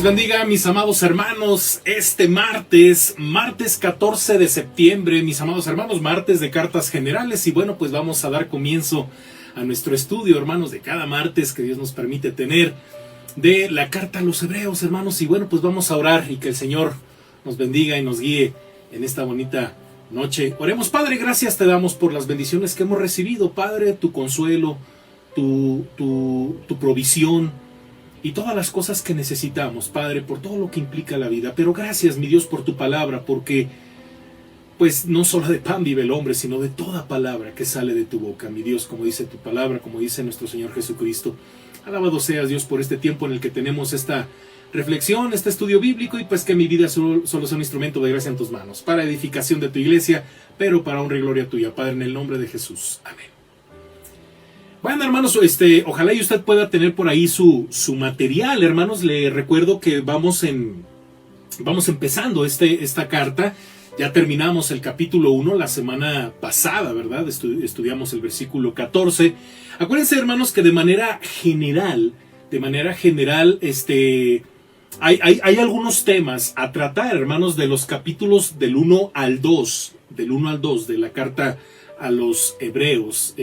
bendiga, mis amados hermanos, este martes 14 de septiembre, mis amados hermanos, martes de cartas generales. Y bueno, pues vamos a dar comienzo a nuestro estudio, hermanos, de cada martes que Dios nos permite tener de la carta a los hebreos, hermanos. Y bueno, pues vamos a orar y que el Señor nos bendiga y nos guíe en esta bonita noche. Oremos. Padre, gracias te damos por las bendiciones que hemos recibido, Padre, tu consuelo, tu provisión y todas las cosas que necesitamos, Padre, por todo lo que implica la vida. Pero gracias, mi Dios, por tu palabra, porque pues no solo de pan vive el hombre, sino de toda palabra que sale de tu boca, mi Dios, como dice tu palabra, como dice nuestro Señor Jesucristo. Alabado seas, Dios, por este tiempo en el que tenemos esta reflexión, este estudio bíblico, y pues que mi vida solo sea un instrumento de gracia en tus manos, para edificación de tu iglesia, pero para honra y gloria tuya, Padre, en el nombre de Jesús. Amén. Bueno, hermanos, ojalá y usted pueda tener por ahí su material, hermanos. Le recuerdo que vamos empezando esta carta. Ya terminamos el capítulo 1 la semana pasada, ¿verdad? Estudiamos el versículo 14. Acuérdense, hermanos, que de manera general, hay algunos temas a tratar, hermanos, de los capítulos del 1 al 2 de la carta a los hebreos.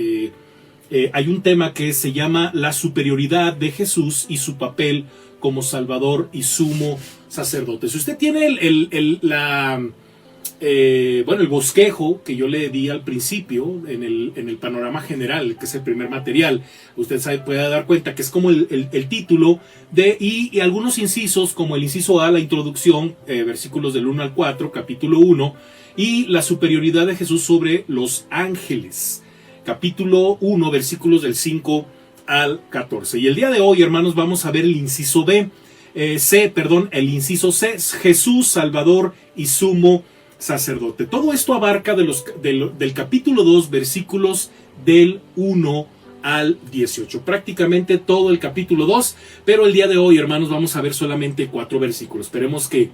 Hay un tema que se llama la superioridad de Jesús y su papel como Salvador y sumo sacerdote. Si usted tiene el bosquejo que yo le di al principio en el panorama general, que es el primer material, usted puede dar cuenta que es como el título y algunos incisos, como el inciso A, la introducción, versículos del 1 al 4, capítulo 1, y la superioridad de Jesús sobre los ángeles, capítulo 1, versículos del 5 al 14. Y el día de hoy, hermanos, vamos a ver el inciso el inciso C, Jesús, Salvador y sumo sacerdote. Todo esto abarca del capítulo 2, versículos del 1 al 18. Prácticamente todo el capítulo 2, pero el día de hoy, hermanos, vamos a ver solamente 4 versículos. Esperemos que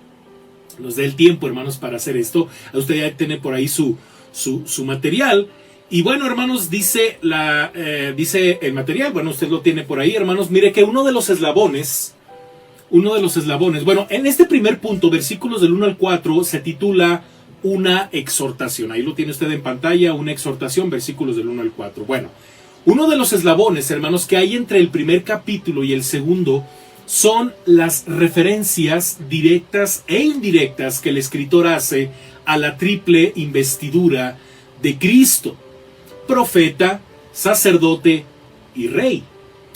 nos dé el tiempo, hermanos, para hacer esto. A usted ya tiene por ahí su material. Y bueno, hermanos, dice el material, bueno, usted lo tiene por ahí, hermanos. Mire que uno de los eslabones, bueno, en este primer punto, versículos del 1 al 4, se titula una exhortación. Ahí lo tiene usted en pantalla, una exhortación, versículos del 1 al 4. Bueno, uno de los eslabones, hermanos, que hay entre el primer capítulo y el segundo, son las referencias directas e indirectas que el escritor hace a la triple investidura de Cristo: profeta, sacerdote y rey.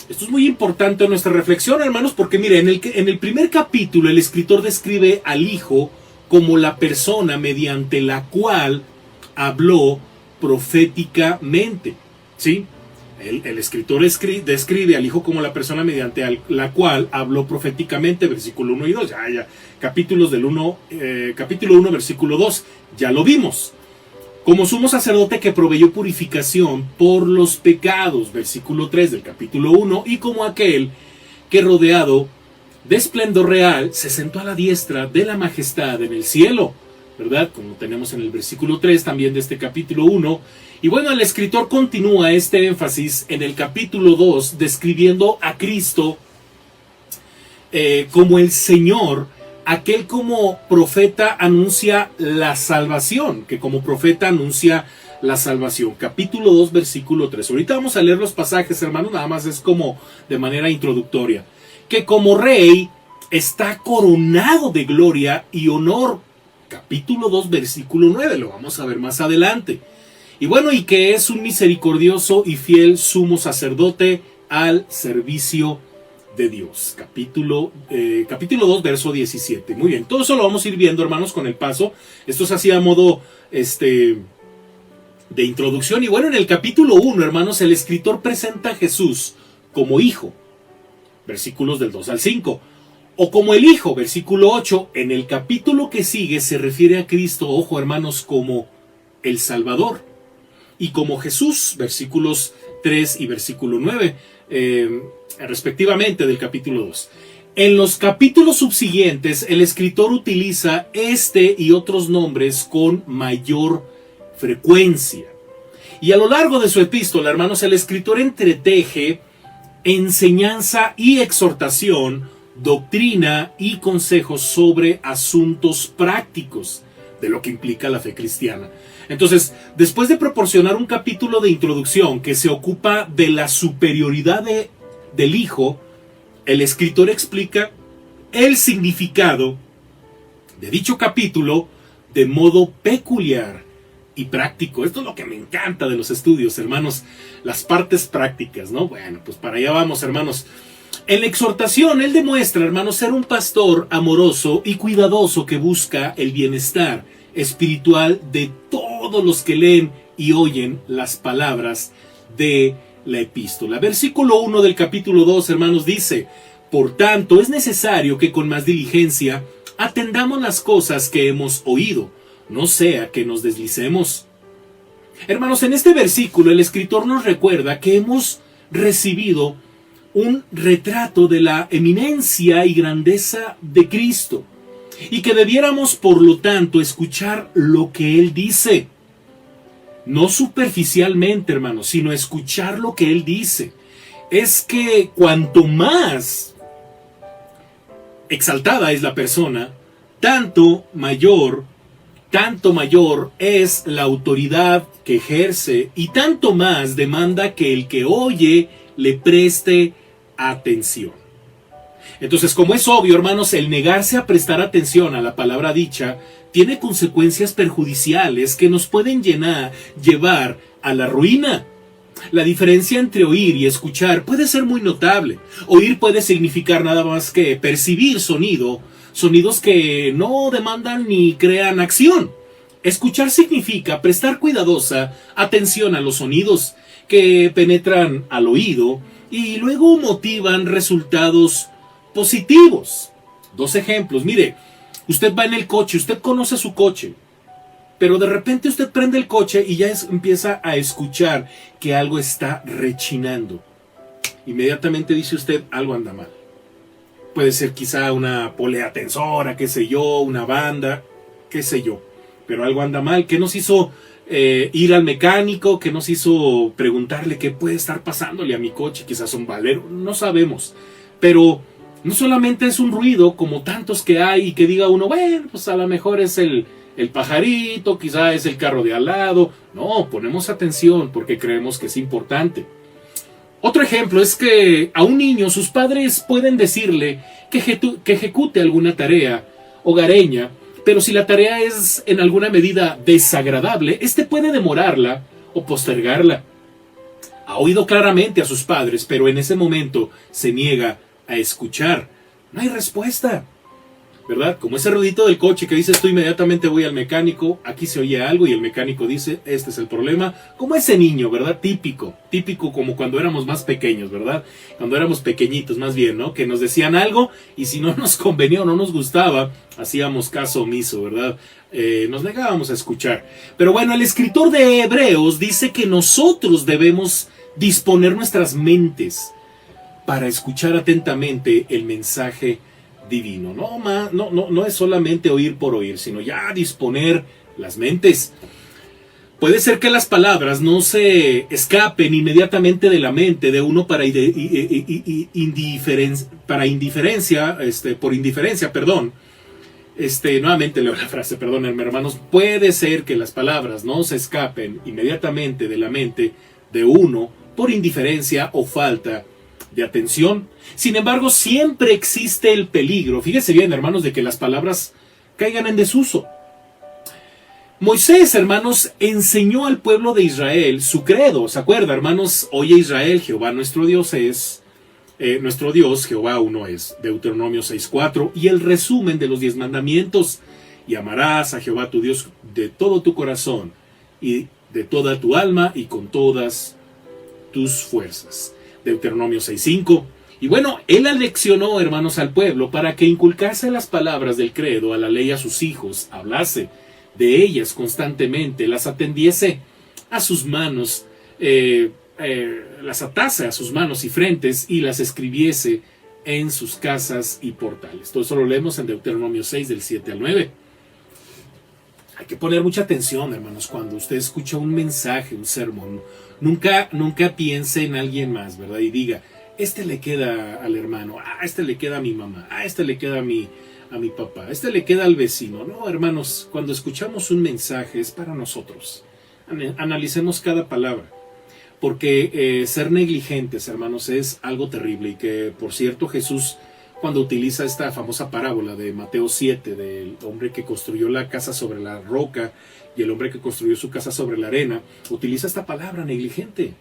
Esto es muy importante en nuestra reflexión, hermanos, porque mire, en el primer capítulo el escritor describe al Hijo como la persona mediante la cual habló proféticamente, ¿sí? El escritor describe al Hijo como la persona mediante la cual habló proféticamente, versículo 1 y 2, capítulo 1, versículo 2, ya lo vimos. Como sumo sacerdote que proveyó purificación por los pecados, versículo 3 del capítulo 1, y como aquel que, rodeado de esplendor real, se sentó a la diestra de la majestad en el cielo, ¿verdad? Como tenemos en el versículo 3 también de este capítulo 1. Y bueno, el escritor continúa este énfasis en el capítulo 2, describiendo a Cristo como el Señor, aquel como profeta anuncia la salvación, que como profeta anuncia la salvación. Capítulo 2, versículo 3. Ahorita vamos a leer los pasajes, hermanos, nada más es como de manera introductoria. Que como rey está coronado de gloria y honor. Capítulo 2, versículo 9, lo vamos a ver más adelante. Y bueno, y que es un misericordioso y fiel sumo sacerdote al servicio de Dios. Capítulo 2, verso 17. Muy bien, todo eso lo vamos a ir viendo, hermanos, con el paso. Esto se hacía a modo de introducción. Y bueno, en el capítulo 1, hermanos, el escritor presenta a Jesús como hijo, versículos del 2 al 5, o como el Hijo, versículo 8. En el capítulo que sigue se refiere a Cristo, ojo, hermanos, como el Salvador, y como Jesús, versículos 3 y versículo 9, respectivamente, del capítulo 2. En los capítulos subsiguientes, el escritor utiliza este y otros nombres con mayor frecuencia. Y a lo largo de su epístola, hermanos, el escritor entreteje enseñanza y exhortación doctrina y consejos sobre asuntos prácticos de lo que implica la fe cristiana. Entonces, después de proporcionar un capítulo de introducción que se ocupa de la superioridad del Hijo, el escritor explica el significado de dicho capítulo de modo peculiar y práctico. Esto es lo que me encanta de los estudios, hermanos, las partes prácticas, ¿no? Bueno, pues para allá vamos, hermanos. En la exhortación, él demuestra, hermanos, ser un pastor amoroso y cuidadoso que busca el bienestar espiritual de todos los que leen y oyen las palabras de la epístola. Versículo 1 del capítulo 2, hermanos, dice: por tanto, es necesario que con más diligencia atendamos las cosas que hemos oído, no sea que nos deslicemos. Hermanos, en este versículo el escritor nos recuerda que hemos recibido un retrato de la eminencia y grandeza de Cristo, y que debiéramos, por lo tanto, escuchar lo que Él dice. No superficialmente, hermanos, sino escuchar lo que Él dice. Es que cuanto más exaltada es la persona, tanto mayor es la autoridad que ejerce, y tanto más demanda que el que oye le preste atención. Entonces, como es obvio, hermanos, el negarse a prestar atención a la palabra dicha tiene consecuencias perjudiciales que nos pueden llevar a la ruina. La diferencia entre oír y escuchar puede ser muy notable. Oír puede significar nada más que percibir sonidos que no demandan ni crean acción. Escuchar significa prestar cuidadosa atención a los sonidos que penetran al oído y luego motivan resultados positivos. Dos ejemplos. Mire, usted va en el coche, usted conoce su coche, pero de repente usted prende el coche y ya empieza a escuchar que algo está rechinando. Inmediatamente dice usted: algo anda mal. Puede ser quizá una polea tensora, qué sé yo, una banda, qué sé yo. Pero algo anda mal. ¿Qué nos hizo ir al mecánico? ¿Qué nos hizo preguntarle qué puede estar pasándole a mi coche? Quizás un valero, no sabemos. Pero no solamente es un ruido como tantos que hay y que diga uno: bueno, pues a lo mejor es el pajarito, quizá es el carro de al lado. No, ponemos atención porque creemos que es importante. Otro ejemplo es que a un niño sus padres pueden decirle que ejecute alguna tarea hogareña, pero si la tarea es en alguna medida desagradable, este puede demorarla o postergarla. Ha oído claramente a sus padres, pero en ese momento se niega a escuchar. No hay respuesta, ¿verdad? Como ese ruidito del coche que dices tú: inmediatamente voy al mecánico, aquí se oye algo y el mecánico dice: este es el problema. Como ese niño, ¿verdad? Típico como cuando éramos más pequeños, ¿verdad? Cuando éramos pequeñitos, más bien, ¿no? Que nos decían algo y si no nos convenía o no nos gustaba, hacíamos caso omiso, ¿verdad? Nos negábamos a escuchar. Pero bueno, el escritor de Hebreos dice que nosotros debemos disponer nuestras mentes para escuchar atentamente el mensaje divino. No es solamente oír por oír, sino ya disponer las mentes. Puede ser que las palabras no se escapen inmediatamente de la mente de uno por indiferencia, perdón. Nuevamente leo la frase, perdónenme, hermanos. Puede ser que las palabras no se escapen inmediatamente de la mente de uno por indiferencia o falta de atención. Sin embargo, siempre existe el peligro, fíjese bien, hermanos, de que las palabras caigan en desuso. Moisés, hermanos, enseñó al pueblo de Israel su credo. ¿Se acuerda, hermanos? Oye Israel, Jehová nuestro Dios es, nuestro Dios, Jehová uno es. Deuteronomio 6:4. Y el resumen de los 10 mandamientos: y amarás a Jehová tu Dios de todo tu corazón y de toda tu alma y con todas tus fuerzas. Deuteronomio 6:5. Y bueno, él aleccionó, hermanos, al pueblo para que inculcase las palabras del credo a la ley a sus hijos, hablase de ellas constantemente, las atendiese a sus manos, las atase a sus manos y frentes y las escribiese en sus casas y portales. Todo eso lo leemos en Deuteronomio 6 del 7 al 9. Hay que poner mucha atención, hermanos, cuando usted escucha un mensaje, un sermón. Nunca piense en alguien más, ¿verdad? Y diga: este le queda al hermano, este le queda a mi mamá, este le queda a mi papá, este le queda al vecino. No, hermanos, cuando escuchamos un mensaje es para nosotros. Analicemos cada palabra, porque ser negligentes, hermanos, es algo terrible. Y que, por cierto, Jesús, cuando utiliza esta famosa parábola de Mateo 7, del hombre que construyó la casa sobre la roca y el hombre que construyó su casa sobre la arena, utiliza esta palabra negligente.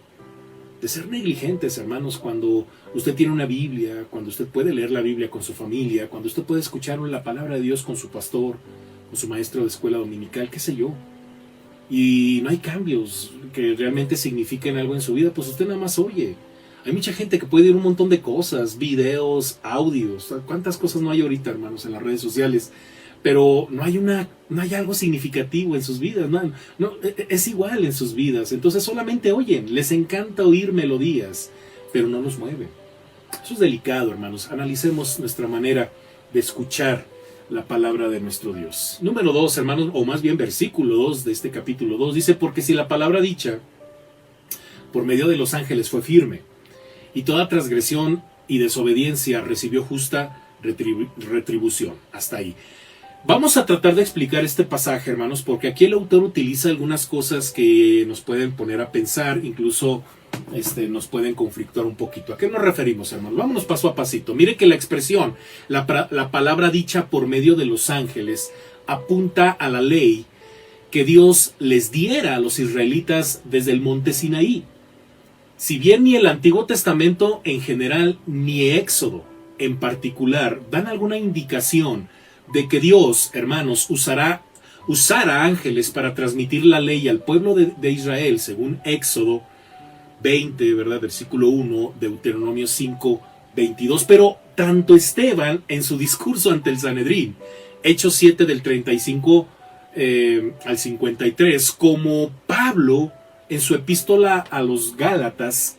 De ser negligentes, hermanos, cuando usted tiene una Biblia, cuando usted puede leer la Biblia con su familia, cuando usted puede escuchar la palabra de Dios con su pastor, con su maestro de escuela dominical, qué sé yo, y no hay cambios que realmente signifiquen algo en su vida, pues usted nada más oye. Hay mucha gente que puede ir un montón de cosas, videos, audios, cuántas cosas no hay ahorita, hermanos, en las redes sociales, pero no hay algo significativo en sus vidas, no, es igual en sus vidas. Entonces solamente oyen, les encanta oír melodías, pero no los mueve. Eso es delicado, hermanos. Analicemos nuestra manera de escuchar la palabra de nuestro Dios. Número 2, hermanos, o más bien versículo 2 de este capítulo 2, dice: porque si la palabra dicha por medio de los ángeles fue firme, y toda transgresión y desobediencia recibió justa retribución. Hasta ahí. Vamos a tratar de explicar este pasaje, hermanos, porque aquí el autor utiliza algunas cosas que nos pueden poner a pensar, incluso nos pueden conflictuar un poquito. ¿A qué nos referimos, hermanos? Vámonos paso a pasito. Mire que la expresión, la palabra dicha por medio de los ángeles, apunta a la ley que Dios les diera a los israelitas desde el monte Sinaí. Si bien ni el Antiguo Testamento en general, ni Éxodo en particular, dan alguna indicación de que Dios, hermanos, usara ángeles para transmitir la ley al pueblo de Israel, según Éxodo 20, ¿verdad? Versículo 1, Deuteronomio 5, 22. Pero tanto Esteban en su discurso ante el Sanedrín, Hechos 7 del 35 al 53, como Pablo en su epístola a los Gálatas,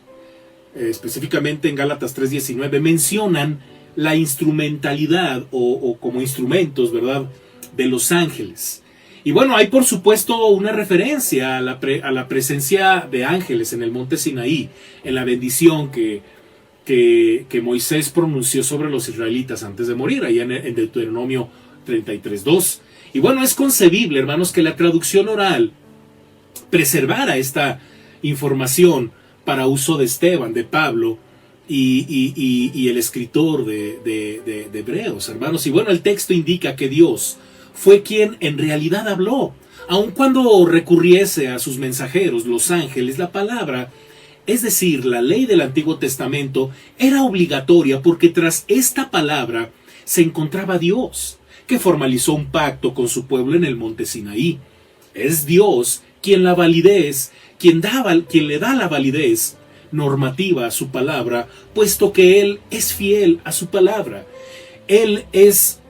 específicamente en Gálatas 3:19, mencionan la instrumentalidad o como instrumentos, ¿verdad?, de los ángeles. Y bueno, hay por supuesto una referencia a la presencia de ángeles en el monte Sinaí, en la bendición que Moisés pronunció sobre los israelitas antes de morir, allá en Deuteronomio 33:2. Y bueno, es concebible, hermanos, que la traducción oral preservara esta información para uso de Esteban, de Pablo y el escritor de Hebreos, hermanos. Y bueno, el texto indica que Dios fue quien en realidad habló, aun cuando recurriese a sus mensajeros, los ángeles. La palabra, es decir, la ley del Antiguo Testamento, era obligatoria porque tras esta palabra se encontraba Dios, que formalizó un pacto con su pueblo en el monte Sinaí. Es Dios quien le da la validez normativa a su palabra, puesto que Él es fiel a su palabra. Él es,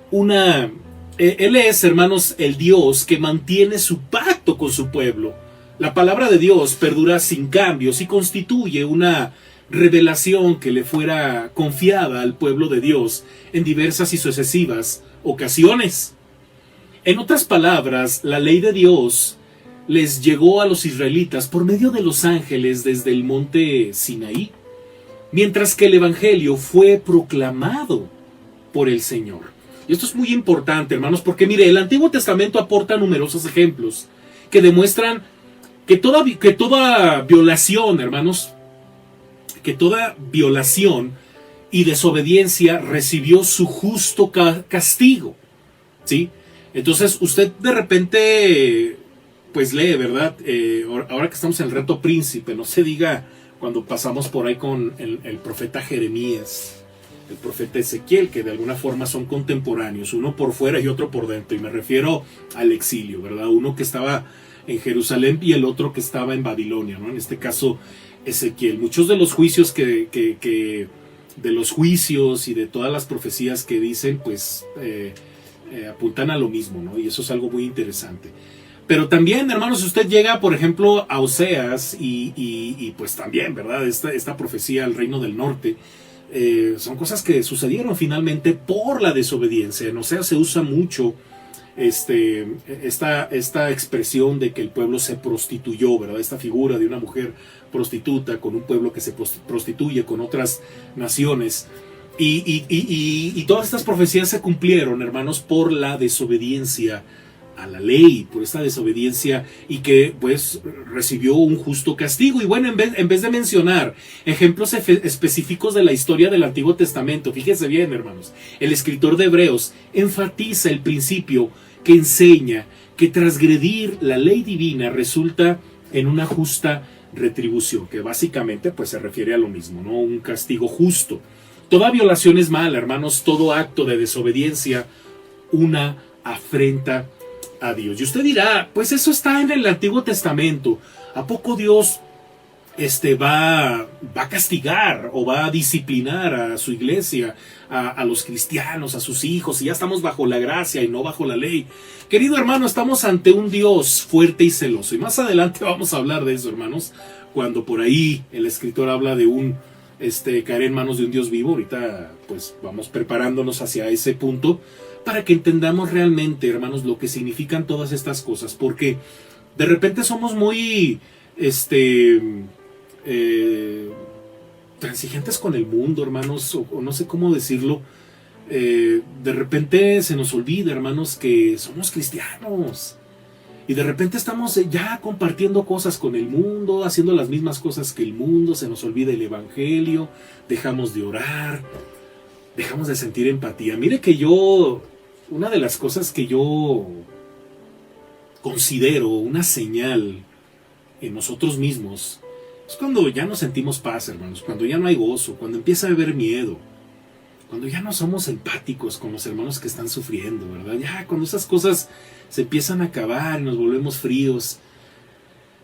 hermanos, el Dios que mantiene su pacto con su pueblo. La palabra de Dios perdura sin cambios y constituye una revelación que le fuera confiada al pueblo de Dios en diversas y sucesivas ocasiones. En otras palabras, la ley de Dios les llegó a los israelitas por medio de los ángeles desde el monte Sinaí, mientras que el evangelio fue proclamado por el Señor. Y esto es muy importante, hermanos, porque mire, el Antiguo Testamento aporta numerosos ejemplos que demuestran que toda violación, hermanos, que toda violación y desobediencia recibió su justo castigo, ¿sí? Entonces usted de repente pues lee, ¿verdad? Ahora que estamos en el reto príncipe, no se diga cuando pasamos por ahí con el profeta Jeremías, el profeta Ezequiel, que de alguna forma son contemporáneos, uno por fuera y otro por dentro, y me refiero al exilio, ¿verdad? Uno que estaba en Jerusalén y el otro que estaba en Babilonia, ¿no? En este caso Ezequiel. Muchos de los juicios de los juicios y de todas las profecías que dicen, pues apuntan a lo mismo, ¿no? Y eso es algo muy interesante. Pero también, hermanos, usted llega, por ejemplo, a Oseas y pues también, ¿verdad? Esta profecía al reino del norte, son cosas que sucedieron finalmente por la desobediencia. En Oseas se usa mucho esta expresión de que el pueblo se prostituyó, ¿verdad? Esta figura de una mujer prostituta con un pueblo que se prostituye con otras naciones. Y todas estas profecías se cumplieron, hermanos, por la desobediencia a la ley, por esta desobediencia, y que pues recibió un justo castigo. Y bueno, en vez de mencionar ejemplos específicos de la historia del Antiguo Testamento, fíjense bien, hermanos, el escritor de Hebreos enfatiza el principio que enseña que transgredir la ley divina resulta en una justa retribución, que básicamente pues se refiere a lo mismo, ¿no? Un castigo justo. Toda violación es mala, hermanos, todo acto de desobediencia, una afrenta a Dios. Y usted dirá, pues eso está en el Antiguo Testamento. ¿A poco Dios va a castigar o va a disciplinar a su iglesia, a los cristianos, a sus hijos, y ya estamos bajo la gracia y no bajo la ley? Querido hermano, estamos ante un Dios fuerte y celoso. Y más adelante vamos a hablar de eso, hermanos, cuando por ahí el escritor habla de caer en manos de un Dios vivo. Ahorita pues vamos preparándonos hacia ese punto para que entendamos realmente, hermanos, lo que significan todas estas cosas, porque de repente somos muy transigentes con el mundo, hermanos, o no sé cómo decirlo. De repente se nos olvida, hermanos, que somos cristianos. Y de repente estamos ya compartiendo cosas con el mundo, haciendo las mismas cosas que el mundo, se nos olvida el evangelio, dejamos de orar, dejamos de sentir empatía. Mire que una de las cosas que yo considero una señal en nosotros mismos es cuando ya no sentimos paz, hermanos, cuando ya no hay gozo, cuando empieza a haber miedo, cuando ya no somos empáticos con los hermanos que están sufriendo, ¿verdad? Ya cuando esas cosas se empiezan a acabar y nos volvemos fríos.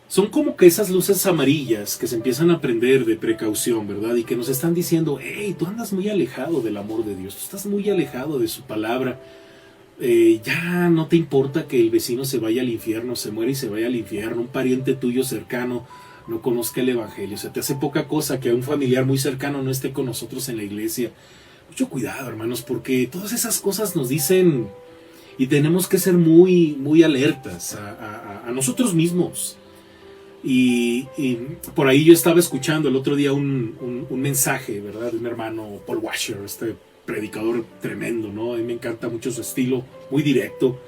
Son como que esas luces amarillas que se empiezan a prender de precaución, ¿verdad? Y que nos están diciendo, hey, tú andas muy alejado del amor de Dios, tú estás muy alejado de su palabra. Ya no te importa que el vecino se vaya al infierno, se muera y se vaya al infierno, un pariente tuyo cercano no conozca el evangelio, o sea, te hace poca cosa que un familiar muy cercano no esté con nosotros en la iglesia. Mucho cuidado, hermanos, porque todas esas cosas nos dicen, y tenemos que ser muy, muy alertas a nosotros mismos. Y por ahí yo estaba escuchando el otro día un mensaje, ¿verdad?, de un hermano, Paul Washer, predicador tremendo, ¿no? A mí me encanta mucho su estilo, muy directo.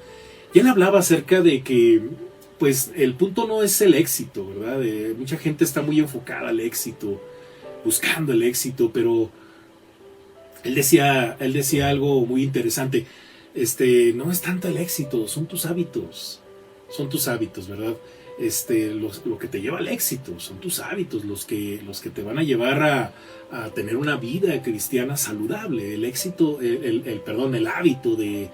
Y él hablaba acerca de que, pues, el punto no es el éxito, ¿verdad? Mucha gente está muy enfocada al éxito, buscando el éxito, pero él decía algo muy interesante. No es tanto el éxito, son tus hábitos, ¿verdad? Lo que te lleva al éxito son tus hábitos, los que te van a llevar a tener una vida cristiana saludable. El éxito, el hábito de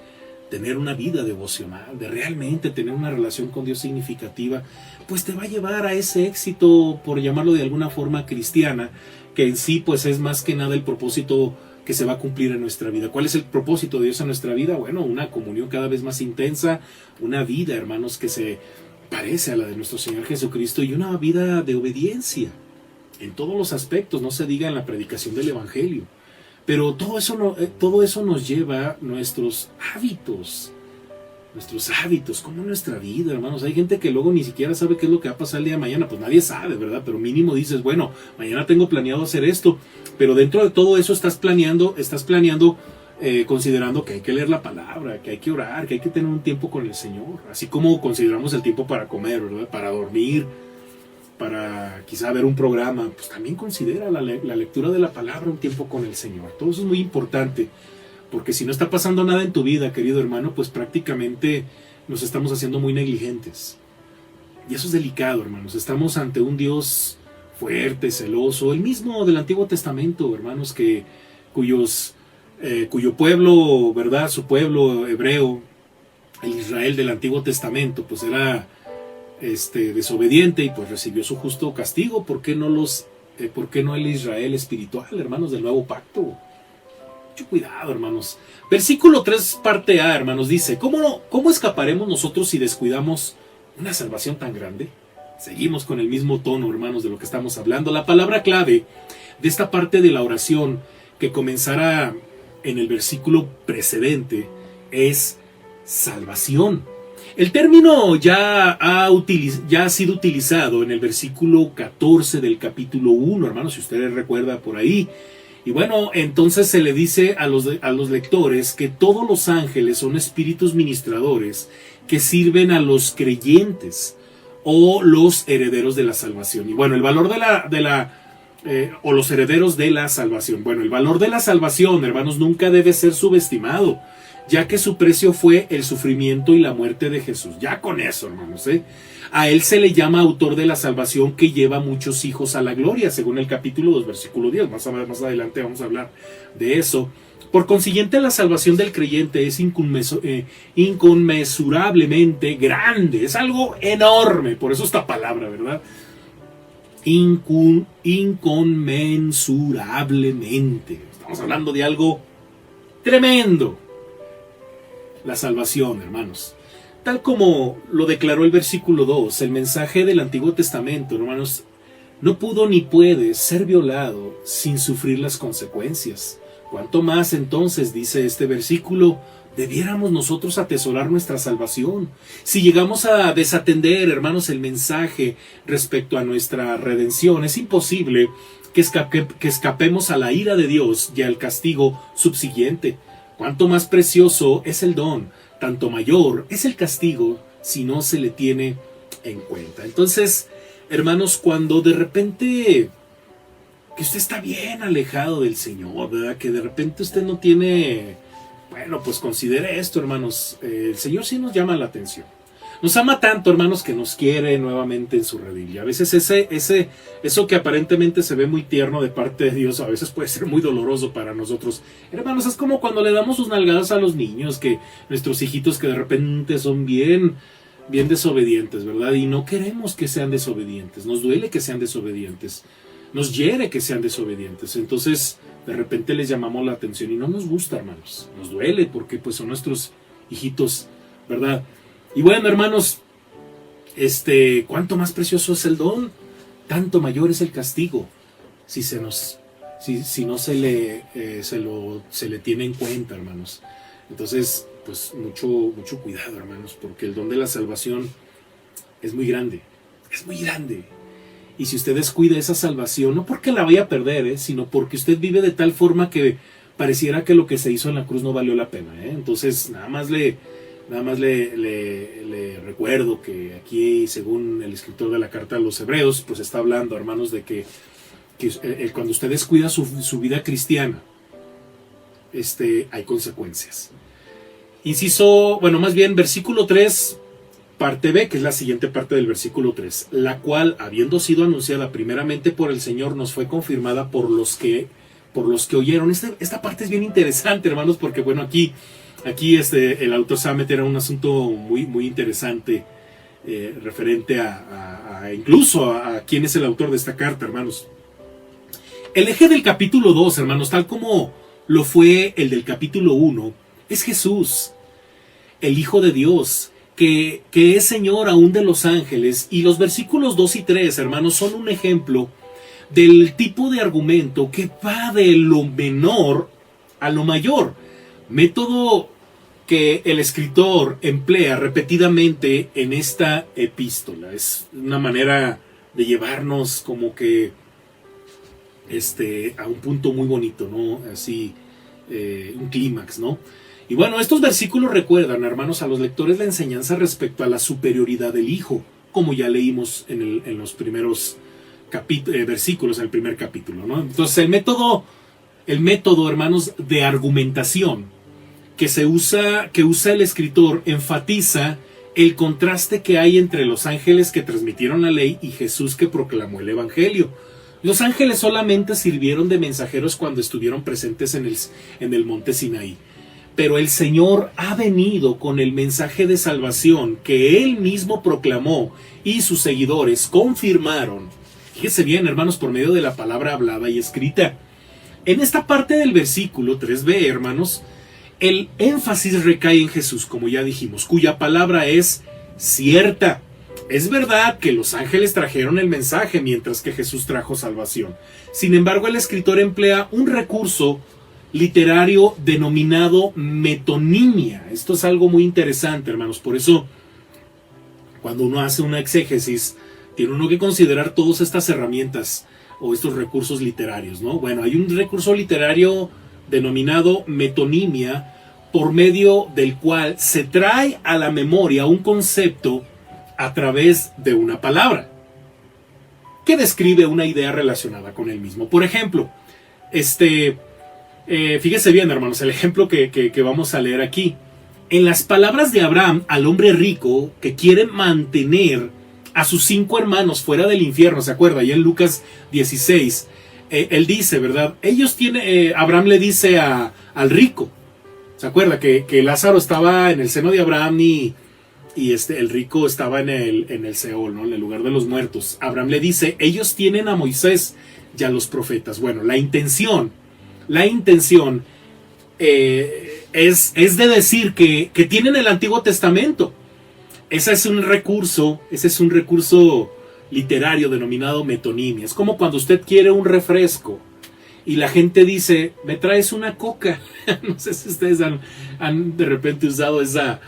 tener una vida devocional, de realmente tener una relación con Dios significativa, pues te va a llevar a ese éxito, por llamarlo de alguna forma cristiana, que en sí pues es más que nada el propósito que se va a cumplir en nuestra vida. ¿Cuál es el propósito de Dios en nuestra vida? Bueno, una comunión cada vez más intensa, una vida, hermanos, que se parece a la de nuestro Señor Jesucristo, y una vida de obediencia en todos los aspectos, no se diga en la predicación del evangelio. Pero todo eso nos lleva a nuestros hábitos, como nuestra vida, hermanos. Hay gente que luego ni siquiera sabe qué es lo que va a pasar el día de mañana. Pues nadie sabe, ¿verdad? Pero mínimo dices, bueno, mañana tengo planeado hacer esto. Pero dentro de todo eso estás planeando considerando que hay que leer la palabra, que hay que orar, que hay que tener un tiempo con el Señor. Así como consideramos el tiempo para comer, ¿verdad?, para dormir, para quizá ver un programa, pues también considera la lectura de la palabra un tiempo con el Señor. Todo eso es muy importante, porque si no está pasando nada en tu vida, querido hermano, pues prácticamente nos estamos haciendo muy negligentes. Y eso es delicado, hermanos. Estamos ante un Dios fuerte, celoso, el mismo del Antiguo Testamento, hermanos, cuyo pueblo, ¿verdad?, su pueblo hebreo, el Israel del Antiguo Testamento, pues era desobediente y pues recibió su justo castigo. ¿Por qué no el Israel espiritual, hermanos, del nuevo pacto? Mucho cuidado, hermanos. Versículo 3, parte A, hermanos, dice, ¿cómo escaparemos nosotros si descuidamos una salvación tan grande? Seguimos con el mismo tono, hermanos, de lo que estamos hablando. La palabra clave de esta parte de la oración que comenzará en el versículo precedente es salvación. El término ya ha sido utilizado en el versículo 14 del capítulo 1, hermanos, si ustedes recuerdan por ahí. Y bueno, entonces se le dice a los lectores que todos los ángeles son espíritus ministradores que sirven a los creyentes o los herederos de la salvación. Y bueno, el valor o los herederos de la salvación. Bueno, el valor de la salvación, hermanos, nunca debe ser subestimado, ya que su precio fue el sufrimiento y la muerte de Jesús. Ya con eso, hermanos, a él se le llama autor de la salvación que lleva muchos hijos a la gloria, según el capítulo 2, versículo 10. Más adelante vamos a hablar de eso. Por consiguiente, la salvación del creyente es inconmensurablemente grande. Es algo enorme, por eso esta palabra, ¿verdad? Inconmensurablemente. Estamos hablando de algo tremendo. La salvación, hermanos. Tal como lo declaró el versículo 2, el mensaje del Antiguo Testamento, hermanos, no pudo ni puede ser violado sin sufrir las consecuencias. ¿Cuánto más entonces, dice este versículo, debiéramos nosotros atesorar nuestra salvación? Si llegamos a desatender, hermanos, el mensaje respecto a nuestra redención, es imposible que escapemos a la ira de Dios y al castigo subsiguiente. Cuánto más precioso es el don, tanto mayor es el castigo si no se le tiene en cuenta. Entonces, hermanos, cuando de repente que usted está bien alejado del Señor, ¿verdad? Que de repente usted no tiene, bueno, pues considere esto, hermanos, el Señor sí nos llama la atención. Nos ama tanto, hermanos, que nos quiere nuevamente en su redil. Y a veces eso que aparentemente se ve muy tierno de parte de Dios, a veces puede ser muy doloroso para nosotros. Hermanos, es como cuando le damos sus nalgadas a los niños, que nuestros hijitos que de repente son bien desobedientes, ¿verdad? Y no queremos que sean desobedientes. Nos duele que sean desobedientes. Nos hiere que sean desobedientes. Entonces, de repente les llamamos la atención y no nos gusta, hermanos. Nos duele porque pues son nuestros hijitos, ¿verdad? Y bueno, hermanos, cuánto más precioso es el don, tanto mayor es el castigo si no se le tiene en cuenta, hermanos. Entonces, pues mucho cuidado, hermanos, porque el don de la salvación es muy grande, Y si usted descuida esa salvación, no porque la vaya a perder, sino porque usted vive de tal forma que pareciera que lo que se hizo en la cruz no valió la pena. Entonces, nada más le recuerdo que aquí, según el escritor de la carta a los Hebreos, pues está hablando, hermanos, de que cuando usted descuida su vida cristiana, hay consecuencias. Versículo 3, parte B, que es la siguiente parte del versículo 3, la cual, habiendo sido anunciada primeramente por el Señor, nos fue confirmada por los que oyeron. Esta parte es bien interesante, hermanos, porque bueno, aquí el autor se va a meter a un asunto muy, muy interesante, referente incluso a quién es el autor de esta carta, hermanos. El eje del capítulo 2, hermanos, tal como lo fue el del capítulo 1, es Jesús, el Hijo de Dios, que es Señor aún de los ángeles. Y los versículos 2 y 3, hermanos, son un ejemplo del tipo de argumento que va de lo menor a lo mayor. Método que el escritor emplea repetidamente en esta epístola. Es una manera de llevarnos como que a un punto muy bonito, ¿no? Así, un clímax, ¿no? Y bueno, estos versículos recuerdan, hermanos, a los lectores la enseñanza respecto a la superioridad del Hijo, como ya leímos en los primeros versículos, en el primer capítulo, ¿no? Entonces, el método, hermanos, de argumentación que usa el escritor enfatiza el contraste que hay entre los ángeles que transmitieron la ley y Jesús que proclamó el evangelio. Los ángeles solamente sirvieron de mensajeros cuando estuvieron presentes en el monte Sinaí. Pero el Señor ha venido con el mensaje de salvación que Él mismo proclamó y sus seguidores confirmaron. Fíjese bien, hermanos, por medio de la palabra hablada y escrita. En esta parte del versículo 3b, hermanos, el énfasis recae en Jesús, como ya dijimos, cuya palabra es cierta. Es verdad que los ángeles trajeron el mensaje mientras que Jesús trajo salvación. Sin embargo, el escritor emplea un recurso literario denominado metonimia. Esto es algo muy interesante, hermanos. Por eso, cuando uno hace una exégesis, tiene uno que considerar todas estas herramientas o estos recursos literarios, ¿no? Bueno, hay un recurso literario denominado metonimia, por medio del cual se trae a la memoria un concepto a través de una palabra que describe una idea relacionada con el mismo. Por ejemplo, fíjese bien, hermanos, el ejemplo que vamos a leer aquí. En las palabras de Abraham al hombre rico que quiere mantener a sus 5 hermanos fuera del infierno, ¿se acuerda? Y en Lucas 16, él dice, ¿verdad? Abraham le dice al rico, ¿se acuerda? Que Lázaro estaba en el seno de Abraham y el rico estaba en el Seol, ¿no? En el lugar de los muertos. Abraham le dice, ellos tienen a Moisés y a los profetas. Bueno, la intención es de decir que tienen el Antiguo Testamento. Ese es un recurso literario denominado metonimia. Es como cuando usted quiere un refresco y la gente dice, me traes una coca. No sé si ustedes han de repente usado ese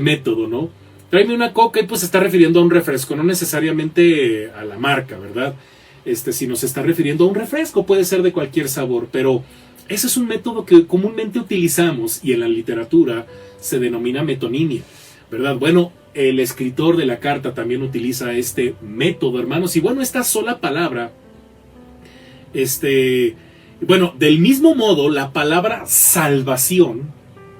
método, ¿no? Tráeme una coca y pues se está refiriendo a un refresco, no necesariamente a la marca, ¿verdad? Si se está refiriendo a un refresco, puede ser de cualquier sabor, pero ese es un método que comúnmente utilizamos y en la literatura se denomina metonimia, ¿verdad? Bueno, el escritor de la carta también utiliza este método, hermanos, y bueno, esta sola palabra, del mismo modo, la palabra salvación,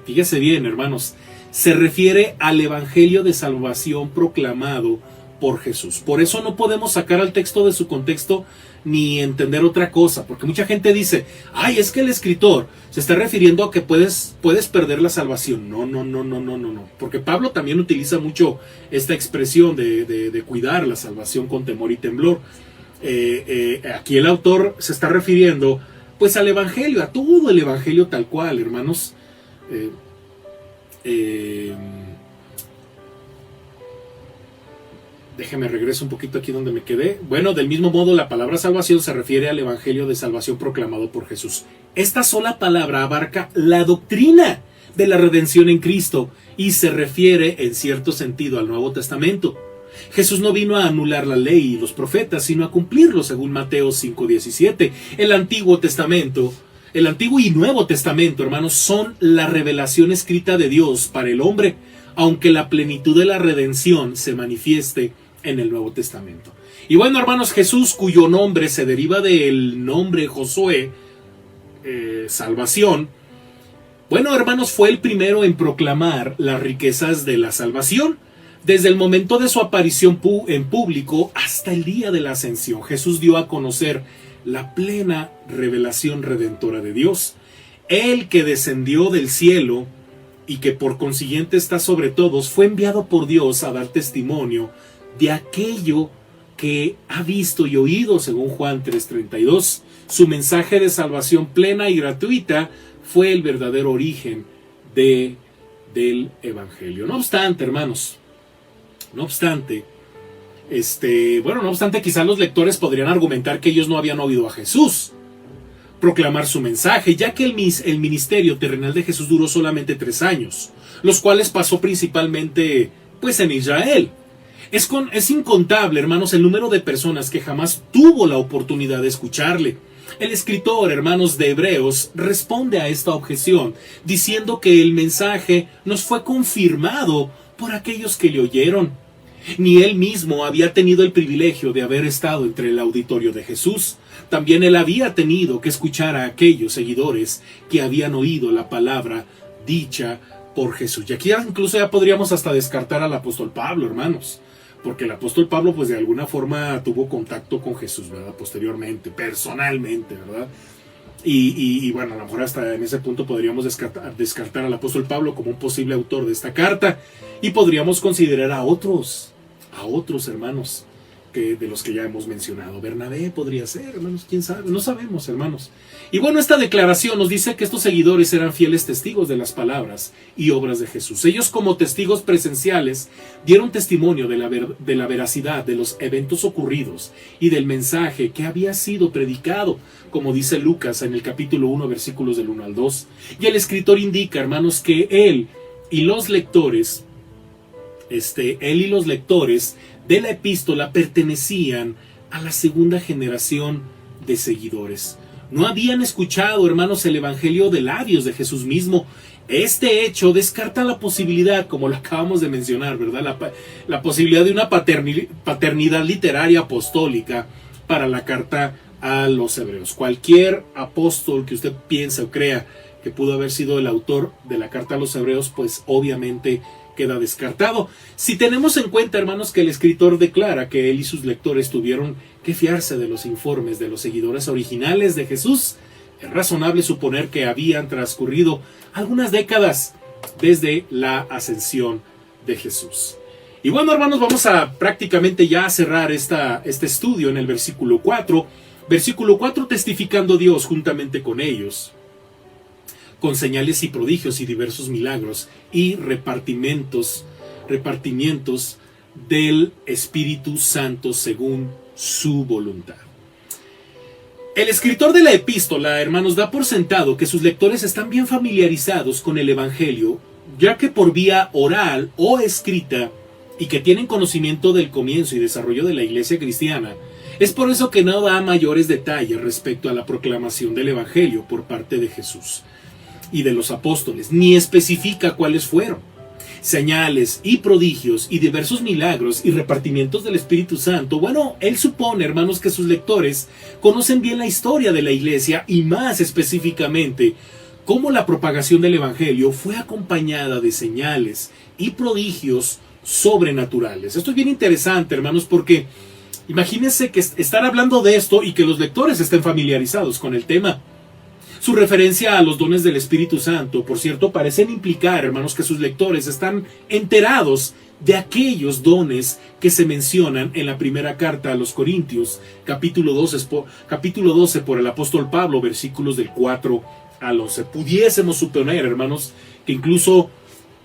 fíjese bien, hermanos, se refiere al evangelio de salvación proclamado por Jesús. Por eso no podemos sacar al texto de su contexto ni entender otra cosa, porque mucha gente dice, ay, es que el escritor se está refiriendo a que puedes perder la salvación. No, porque Pablo también utiliza mucho esta expresión de cuidar la salvación con temor y temblor. Aquí el autor se está refiriendo pues al evangelio, a todo el evangelio tal cual, hermanos. Déjeme regreso un poquito aquí donde me quedé. Bueno, del mismo modo la palabra salvación se refiere al evangelio de salvación proclamado por Jesús. Esta sola palabra abarca la doctrina de la redención en Cristo y se refiere en cierto sentido al Nuevo Testamento. Jesús no vino a anular la ley y los profetas, sino a cumplirlo, según Mateo 5:17. El Antiguo y Nuevo Testamento, hermanos, son la revelación escrita de Dios para el hombre, aunque la plenitud de la redención se manifieste en el Nuevo Testamento. Y bueno, hermanos, Jesús, cuyo nombre se deriva del nombre Josué, salvación, bueno, hermanos, fue el primero en proclamar las riquezas de la salvación. Desde el momento de su aparición en público hasta el día de la ascensión, Jesús dio a conocer la plena revelación redentora de Dios. Él que descendió del cielo y que por consiguiente está sobre todos, fue enviado por Dios a dar testimonio de aquello que ha visto y oído, según Juan 3:32. Su mensaje de salvación plena y gratuita fue el verdadero origen del evangelio. No obstante, hermanos, no obstante, quizás los lectores podrían argumentar que ellos no habían oído a Jesús proclamar su mensaje, ya que el ministerio terrenal de Jesús duró solamente 3 años, los cuales pasó principalmente pues en Israel. Es incontable, hermanos, el número de personas que jamás tuvo la oportunidad de escucharle. El escritor, hermanos, de Hebreos responde a esta objeción diciendo que el mensaje nos fue confirmado por aquellos que le oyeron. Ni él mismo había tenido el privilegio de haber estado entre el auditorio de Jesús. También él había tenido que escuchar a aquellos seguidores que habían oído la palabra dicha por Jesús. Y aquí incluso ya podríamos hasta descartar al apóstol Pablo, hermanos, porque el apóstol Pablo pues de alguna forma tuvo contacto con Jesús, ¿verdad? Posteriormente, personalmente, ¿verdad? Y bueno, a lo mejor hasta en ese punto podríamos descartar al apóstol Pablo como un posible autor de esta carta y podríamos considerar a otros hermanos de los que ya hemos mencionado. Bernabé podría ser, hermanos, quién sabe, no sabemos, hermanos. Y bueno, esta declaración nos dice que estos seguidores eran fieles testigos de las palabras y obras de Jesús. Ellos, como testigos presenciales, dieron testimonio de la veracidad de los eventos ocurridos y del mensaje que había sido predicado, como dice Lucas en el capítulo 1, versículos del 1 al 2. Y el escritor indica, hermanos, que él y los lectores de la epístola pertenecían a la segunda generación de seguidores. No habían escuchado, hermanos, el evangelio de labios de Jesús mismo. Este hecho descarta la posibilidad, como lo acabamos de mencionar, ¿verdad? La posibilidad de una paternidad literaria apostólica para la carta a los hebreos. Cualquier apóstol que usted piense o crea que pudo haber sido el autor de la carta a los hebreos, pues obviamente queda descartado. Si tenemos en cuenta, hermanos, que el escritor declara que él y sus lectores tuvieron que fiarse de los informes de los seguidores originales de Jesús, es razonable suponer que habían transcurrido algunas décadas desde la ascensión de Jesús. Y bueno, hermanos, vamos a prácticamente ya cerrar este estudio en el versículo 4. Versículo 4, testificando Dios juntamente con ellos, con señales y prodigios y diversos milagros y repartimientos del Espíritu Santo según su voluntad. El escritor de la epístola, hermanos, da por sentado que sus lectores están bien familiarizados con el Evangelio, ya que por vía oral o escrita, y que tienen conocimiento del comienzo y desarrollo de la iglesia cristiana. Es por eso que no da mayores detalles respecto a la proclamación del Evangelio por parte de Jesús y de los apóstoles, ni especifica cuáles fueron. Señales y prodigios y diversos milagros y repartimientos del Espíritu Santo. Bueno, él supone, hermanos, que sus lectores conocen bien la historia de la iglesia y más específicamente cómo la propagación del Evangelio fue acompañada de señales y prodigios sobrenaturales. Esto es bien interesante, hermanos, porque imagínense que estar hablando de esto y que los lectores estén familiarizados con el tema. Su referencia a los dones del Espíritu Santo, por cierto, parecen implicar, hermanos, que sus lectores están enterados de aquellos dones que se mencionan en la primera carta a los Corintios, capítulo 12 por el apóstol Pablo, versículos del 4 al 11. Pudiésemos suponer, hermanos, que incluso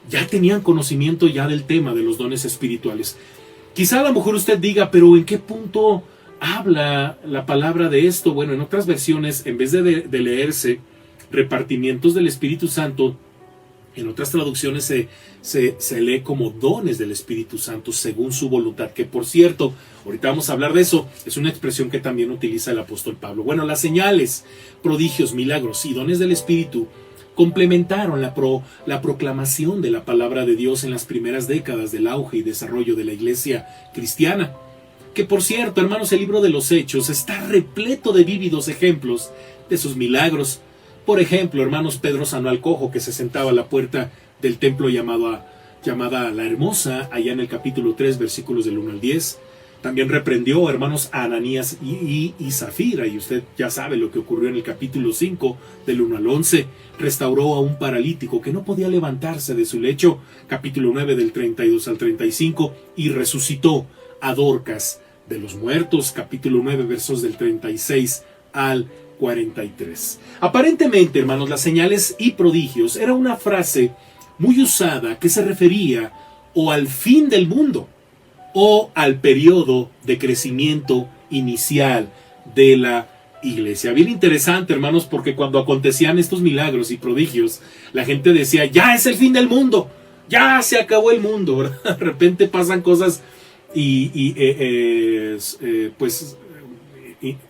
ya tenían conocimiento ya del tema de los dones espirituales. Quizá a lo mejor usted diga, pero ¿en qué punto habla la palabra de esto? Bueno, en otras versiones, en vez de leerse repartimientos del Espíritu Santo, en otras traducciones se lee como dones del Espíritu Santo según su voluntad, que por cierto, ahorita vamos a hablar de eso, es una expresión que también utiliza el apóstol Pablo. Bueno, las señales, prodigios, milagros y dones del Espíritu complementaron la proclamación de la palabra de Dios en las primeras décadas del auge y desarrollo de la iglesia cristiana. Que por cierto, hermanos, el libro de los Hechos está repleto de vívidos ejemplos de sus milagros. Por ejemplo, hermanos, Pedro sanó al cojo que se sentaba a la puerta del templo llamada La Hermosa, allá en el capítulo 3, versículos del 1 al 10. También reprendió, hermanos, a Ananías y Zafira, y usted ya sabe lo que ocurrió en el capítulo 5, del 1 al 11. Restauró a un paralítico que no podía levantarse de su lecho, capítulo 9, del 32 al 35, y resucitó a Dorcas de los muertos, capítulo 9, versos del 36 al 43. Aparentemente, hermanos, las señales y prodigios era una frase muy usada que se refería o al fin del mundo o al periodo de crecimiento inicial de la iglesia. Bien interesante, hermanos, porque cuando acontecían estos milagros y prodigios, la gente decía, ya es el fin del mundo, ya se acabó el mundo, ¿verdad? De repente pasan cosas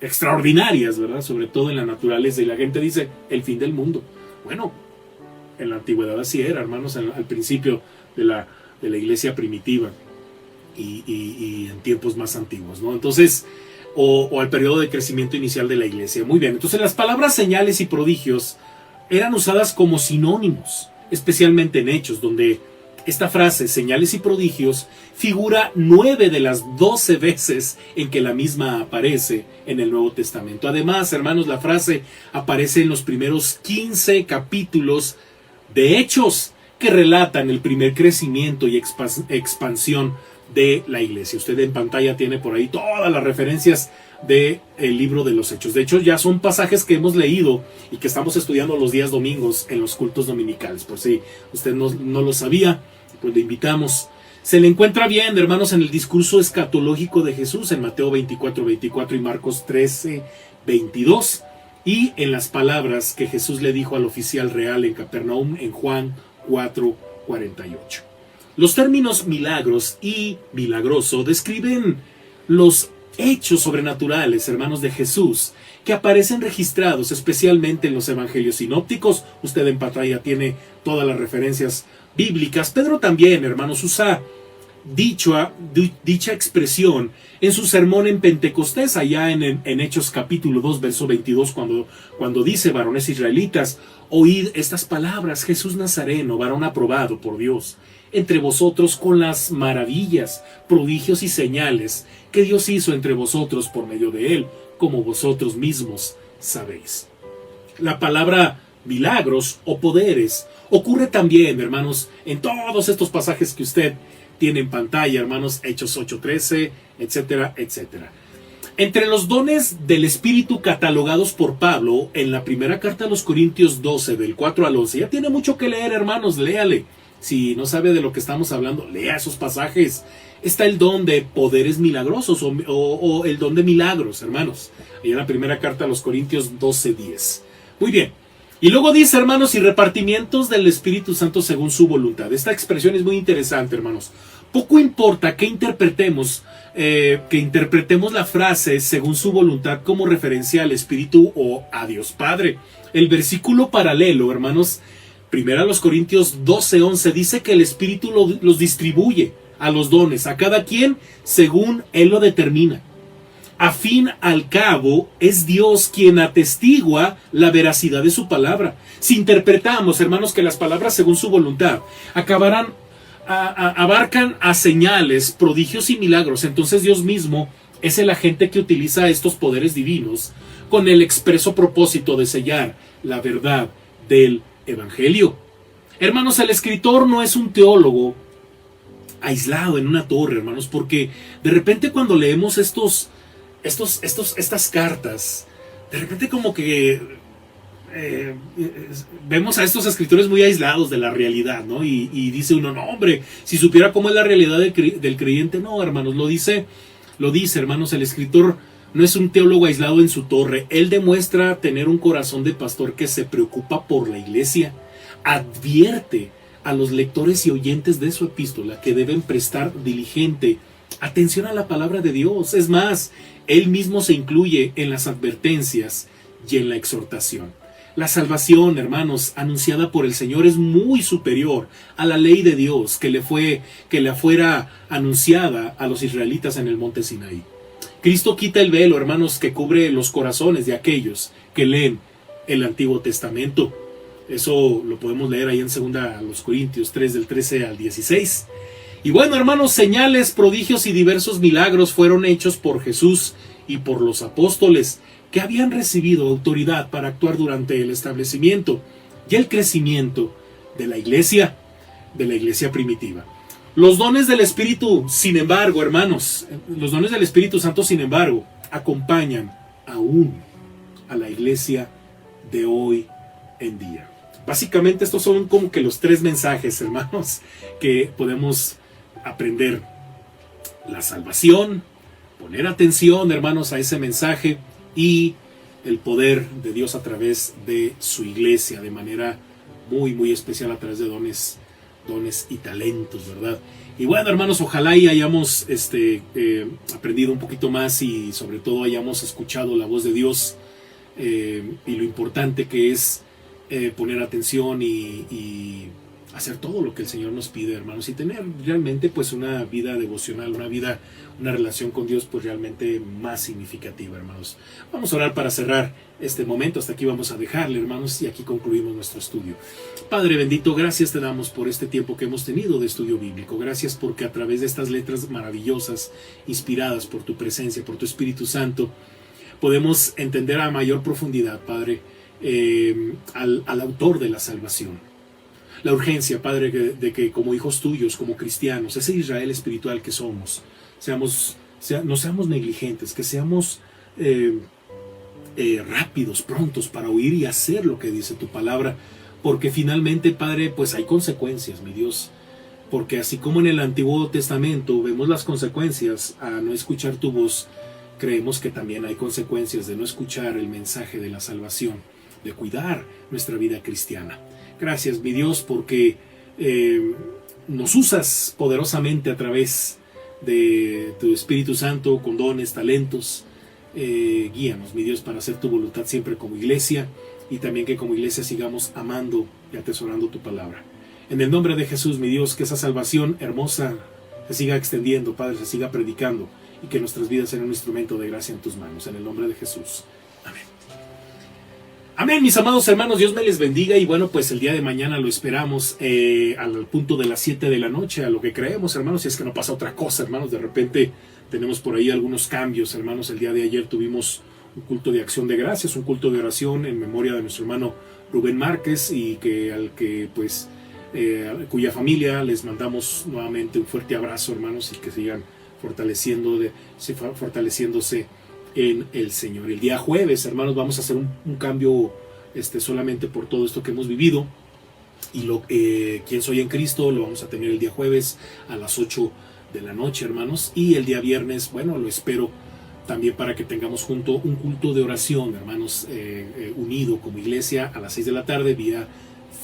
extraordinarias, ¿verdad? Sobre todo en la naturaleza, y la gente dice, el fin del mundo. Bueno, en la antigüedad así era, hermanos, al principio de la iglesia primitiva y en tiempos más antiguos, ¿no? Entonces, o al periodo de crecimiento inicial de la iglesia. Muy bien, entonces las palabras señales y prodigios eran usadas como sinónimos, especialmente en Hechos, donde esta frase, señales y prodigios, figura 9 de las 12 veces en que la misma aparece en el Nuevo Testamento. Además, hermanos, la frase aparece en los primeros 15 capítulos de Hechos, que relatan el primer crecimiento y expansión de la iglesia. Usted en pantalla tiene por ahí todas las referencias del libro de los Hechos. De hecho, ya son pasajes que hemos leído y que estamos estudiando los días domingos en los cultos dominicales. Por si usted no lo sabía, pues le invitamos. Se le encuentra bien, hermanos, en el discurso escatológico de Jesús en Mateo 24:24 y Marcos 13:22, y en las palabras que Jesús le dijo al oficial real en Capernaum en Juan 4:48. Los términos milagros y milagroso describen los hechos sobrenaturales, hermanos, de Jesús, que aparecen registrados especialmente en los evangelios sinópticos. Usted en pantalla tiene todas las referencias bíblicas. Pedro también, hermanos, usa dicha expresión en su sermón en Pentecostés, allá en Hechos capítulo 2, verso 22, cuando dice: varones israelitas, oíd estas palabras, Jesús Nazareno, varón aprobado por Dios entre vosotros con las maravillas, prodigios y señales que Dios hizo entre vosotros por medio de él, como vosotros mismos sabéis. La palabra milagros o poderes ocurre también, hermanos, en todos estos pasajes que usted tiene en pantalla, hermanos, Hechos 8:13, etcétera, etcétera. Entre los dones del Espíritu catalogados por Pablo en la primera carta a los Corintios 12, del 4 al 11, ya tiene mucho que leer, hermanos, léale. Si no sabe de lo que estamos hablando, lea esos pasajes. Está el don de poderes milagrosos o el don de milagros, hermanos. Ahí en la primera carta a los Corintios 12:10. Muy bien. Y luego dice, hermanos, y repartimientos del Espíritu Santo según su voluntad. Esta expresión es muy interesante, hermanos. Poco importa que interpretemos la frase según su voluntad como referencia al Espíritu o a Dios Padre. El versículo paralelo, hermanos, primero a los Corintios 12:11, dice que el Espíritu los distribuye a los dones, a cada quien según Él lo determina. A fin al cabo, es Dios quien atestigua la veracidad de su palabra. Si interpretamos, hermanos, que las palabras según su voluntad abarcan a señales, prodigios y milagros, entonces Dios mismo es el agente que utiliza estos poderes divinos con el expreso propósito de sellar la verdad del Evangelio. Hermanos, el escritor no es un teólogo aislado en una torre, hermanos, porque de repente cuando leemos estas cartas, de repente como que vemos a estos escritores muy aislados de la realidad, ¿no? Y dice uno, no, hombre, si supiera cómo es la realidad del creyente. No, hermanos, lo dice, hermanos, el escritor no es un teólogo aislado en su torre. Él demuestra tener un corazón de pastor que se preocupa por la iglesia. Advierte a los lectores y oyentes de su epístola que deben prestar diligente atención a la palabra de Dios. Es más, él mismo se incluye en las advertencias y en la exhortación. La salvación, hermanos, anunciada por el Señor es muy superior a la ley de Dios que le fuera anunciada a los israelitas en el monte Sinaí. Cristo quita el velo, hermanos, que cubre los corazones de aquellos que leen el Antiguo Testamento. Eso lo podemos leer ahí en 2 Corintios 3, del 13 al 16. Y bueno, hermanos, señales, prodigios y diversos milagros fueron hechos por Jesús y por los apóstoles, que habían recibido autoridad para actuar durante el establecimiento y el crecimiento de la iglesia primitiva. Los dones del Espíritu, sin embargo, hermanos, los dones del Espíritu Santo, sin embargo, acompañan aún a la iglesia de hoy en día. Básicamente estos son como que los tres mensajes, hermanos, que podemos aprender. La salvación, poner atención, hermanos, a ese mensaje, y el poder de Dios a través de su iglesia, de manera muy, muy especial a través de dones y talentos, ¿verdad? Y bueno, hermanos, ojalá y hayamos aprendido un poquito más y sobre todo hayamos escuchado la voz de Dios y lo importante que es poner atención y hacer todo lo que el Señor nos pide, hermanos, y tener realmente pues una vida devocional, una relación con Dios pues realmente más significativa, hermanos. Vamos a orar para cerrar este momento. Hasta aquí vamos a dejarle, hermanos, y aquí concluimos nuestro estudio. Padre bendito, gracias te damos por este tiempo que hemos tenido de estudio bíblico. Gracias porque a través de estas letras maravillosas, inspiradas por tu presencia, por tu Espíritu Santo, podemos entender a mayor profundidad, Padre, al autor de la salvación. la urgencia, Padre, de que como hijos tuyos, como cristianos, ese Israel espiritual que somos, no seamos negligentes, que seamos rápidos, prontos para oír y hacer lo que dice tu palabra, porque finalmente, Padre, pues hay consecuencias, mi Dios, porque así como en el Antiguo Testamento vemos las consecuencias a no escuchar tu voz, creemos que también hay consecuencias de no escuchar el mensaje de la salvación, de cuidar nuestra vida cristiana. Gracias, mi Dios, porque nos usas poderosamente a través de tu Espíritu Santo, con dones, talentos. Guíanos, mi Dios, para hacer tu voluntad siempre como iglesia, y también que como iglesia sigamos amando y atesorando tu palabra. En el nombre de Jesús, mi Dios, que esa salvación hermosa se siga extendiendo, Padre, se siga predicando, y que nuestras vidas sean un instrumento de gracia en tus manos. En el nombre de Jesús. Amén. Amén, mis amados hermanos, Dios me les bendiga, y bueno, pues el día de mañana lo esperamos al punto de las 7 de la noche, a lo que creemos, hermanos, si es que no pasa otra cosa, hermanos, de repente tenemos por ahí algunos cambios, hermanos. El día de ayer tuvimos un culto de acción de gracias, un culto de oración en memoria de nuestro hermano Rubén Márquez, y cuya familia les mandamos nuevamente un fuerte abrazo, hermanos, y que sigan fortaleciéndose en el Señor. El día jueves, hermanos, vamos a hacer un cambio solamente por todo esto que hemos vivido, y Quién soy en Cristo lo vamos a tener el día jueves a las 8 de la noche, hermanos, y el día viernes, bueno, lo espero también para que tengamos junto un culto de oración, hermanos, unido como iglesia a las 6 de la tarde vía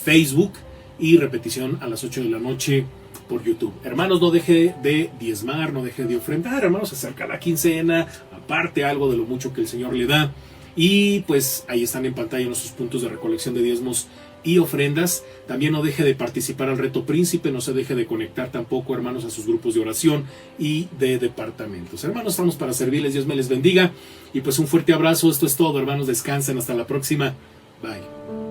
Facebook, y repetición a las 8 de la noche por YouTube. Hermanos, no deje de diezmar, no deje de ofrendar, hermanos, acerca la quincena, aparte algo de lo mucho que el Señor le da, y pues ahí están en pantalla nuestros puntos de recolección de diezmos y ofrendas. También no deje de participar al reto príncipe, no se deje de conectar tampoco, hermanos, a sus grupos de oración y de departamentos. Hermanos, estamos para servirles, Dios me les bendiga, y pues un fuerte abrazo. Esto es todo, hermanos, descansen, hasta la próxima, bye.